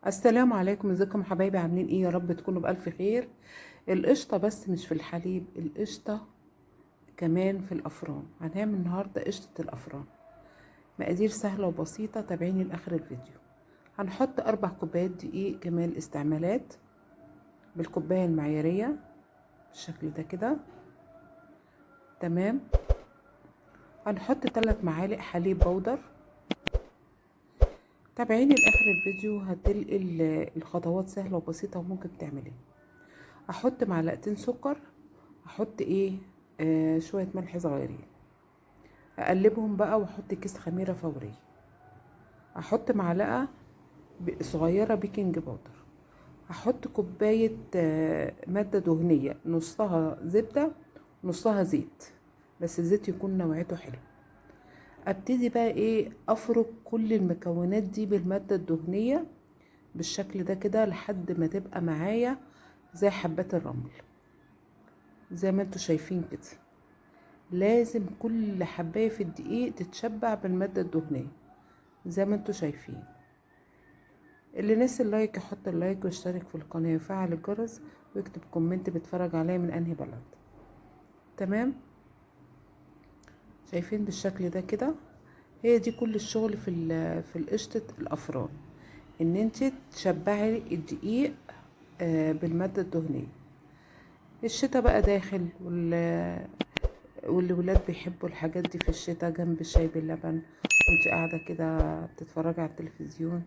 السلام عليكم، ازيكم يا حبايبي؟ عاملين ايه؟ يا رب تكونوا بألف خير. القشطة بس مش في الحليب، القشطة كمان في الأفران. هنعمل النهاردة قشطة الأفران. مقادير سهلة وبسيطة، تابعيني لآخر الفيديو. هنحط 4 كوبايات دقيق كمال استعمالات بالكوباية المعيارية بالشكل ده كده. تمام. هنحط 3 معالق حليب بودر. تابعيني لآخر الفيديو، هتلاقي الخطوات سهلة وبسيطة وممكن تعمليها. احط معلقتين سكر، احط شويه ملح صغيرين، اقلبهم بقى واحط كيس خميره فوريه. احط معلقه صغيره بيكنج باودر. احط كوبايه ماده دهنيه، نصها زبده نصها زيت، بس الزيت يكون نوعيته حلو. ابتدي بقى افرك كل المكونات دي بالماده الدهنيه بالشكل ده كده لحد ما تبقى معايا زي حبات الرمل، زي ما انتوا شايفين كده. لازم كل حباية في الدقيق تتشبع بالمادة الدهنية زي ما انتوا شايفين. اللي نسي اللايك يحط اللايك ويشترك في القناة ويفعل الجرس ويكتب كومنت بيتفرج عليا من انهي بلد. تمام. شايفين بالشكل ده كده. هي دي كل الشغل في القشطة الافران، ان انت تشبعي الدقيق بالمادة الدهنية. الشتا بقى داخل والولاد بيحبوا الحاجات دي في الشتاء جنب الشاي باللبن، وانت قاعدة كده بتتفرجي على التلفزيون.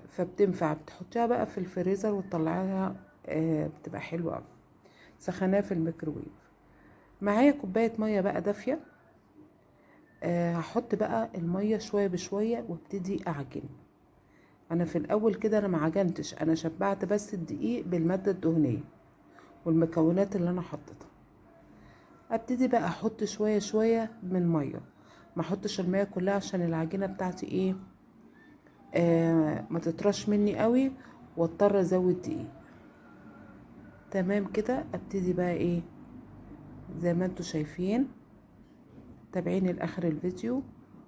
فبتنفع بتحطيها بقى في الفريزر وتطلعيها. بتبقى حلوة أوي. سخناها في الميكروويف. معايا كوباية مية بقى دافية. هحط بقى المية شوية بشوية وابتدي أعجن. أنا في الأول كده أنا معجنتش، أنا شبعت بس الدقيق بالمادة الدهنية والمكونات اللي أنا حطيتها. ابتدي بقى احط شويه شويه من ميه، ما احطش الميه كلها عشان العجينه بتاعتي ما تطرش مني قوي واضطر ازود دقيق. تمام كده. ابتدي بقى زي ما انتوا شايفين. تابعيني لاخر الفيديو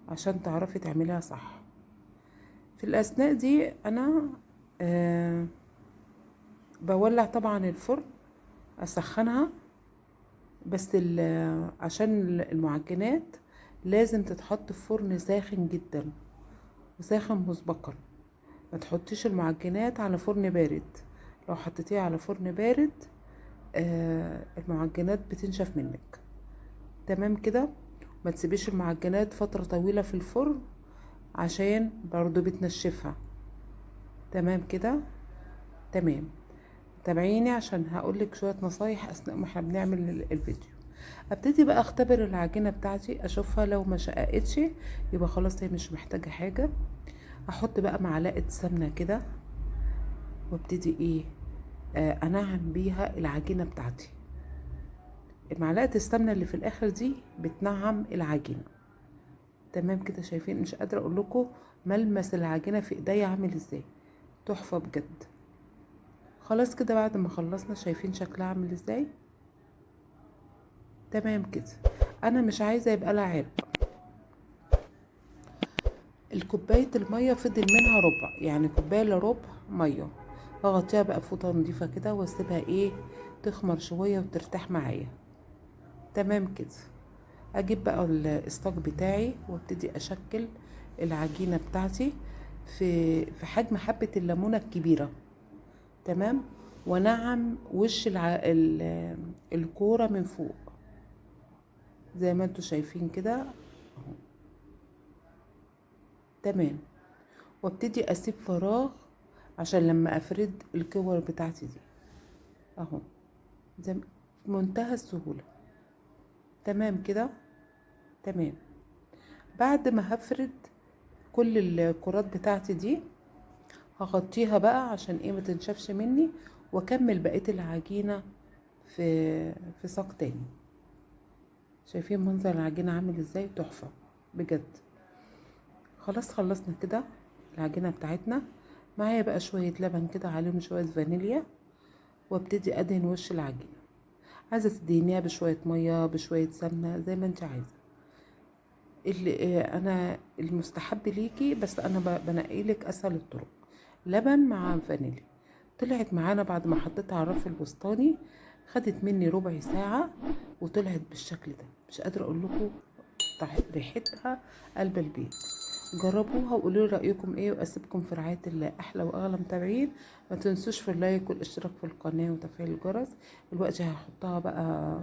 عشان تعرفي تعمليها صح. في الاثناء دي انا بولع طبعا الفرن، اسخنها. بس عشان المعجنات لازم تتحط في فرن ساخن جدا وساخن مسبقا. ما تحطيش المعجنات على فرن بارد. لو حطيتيها على فرن بارد المعجنات بتنشف منك. تمام كده. ما تسيبيش المعجنات فترة طويلة في الفرن عشان برضو بتنشفها. تمام كده. تمام. تابعيني عشان هقولك شوية نصايح اثناء ما احنا بنعمل الفيديو. ابتدي بقى اختبر العجينة بتاعتي اشوفها، لو ما شققتش يبقى خلاص هي مش محتاجة حاجة. احط بقى معلقة سمنة كده وابتدي انعم بيها العجينة بتاعتي. معلقة السمنة اللي في الاخر دي بتنعم العجينة. تمام كده. شايفين؟ مش قادرة اقول لكم ملمس العجينة في ايديا عامل ازاي. تحفة بجد. خلاص كده بعد ما خلصنا شايفين شكلها عامل ازاي. تمام كده. انا مش عايزة يبقى لها عرق. الكوباية المية فضل منها ربع، يعني كوباية الا ربع مية. اغطيها بقى بفوطة نضيفة كده واسيبها تخمر شوية وترتاح معايا. تمام كده. اجيب بقى الصاج بتاعي وابتدي اشكل العجينة بتاعتي في حجم حبة الليمونة الكبيرة. تمام. ونعم وش الكورة من فوق زي ما انتوا شايفين كده اهو. تمام. وابتدي اسيب فراغ عشان لما افرد الكور بتاعتي دي اهو، زي في منتهى السهولة. تمام كده. تمام. بعد ما هفرد كل الكرات بتاعتي دي هغطيها بقى عشان ما تنشفش مني، واكمل بقية العجينة في صاج تاني. شايفين منظر العجينة عامل ازاي؟ تحفة بجد. خلاص خلصنا كده العجينة بتاعتنا. معايا بقى شوية لبن كده عليهم شوية فانيليا، وابتدي ادهن وش العجينة. عايزة تدهنيها بشوية مية بشوية سمنة زي ما انت عايزة. اللي انا المستحب ليكي، بس انا بنقيلك اسهل الطرق. لبن مع فانيليا. طلعت معانا بعد ما حطيتها على الرف الوسطاني، خدت مني ربع ساعة وطلعت بالشكل ده. مش قادرة اقول لكم ريحتها قلب البيت. جربوها وقولوا لي رأيكم ايه، واسيبكم في رعاية الله احلى واغلى متابعين. ما تنسوش في اللايك والاشتراك في القناة وتفعيل الجرس. دلوقتي هحطها بقى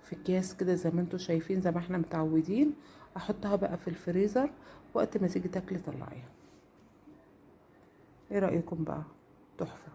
في اكياس كده زي ما انتم شايفين، زي ما احنا متعودين. احطها بقى في الفريزر، وقت ما تيجي تاكلي طلعيها. ايه رأيكم بقى؟ تحفة.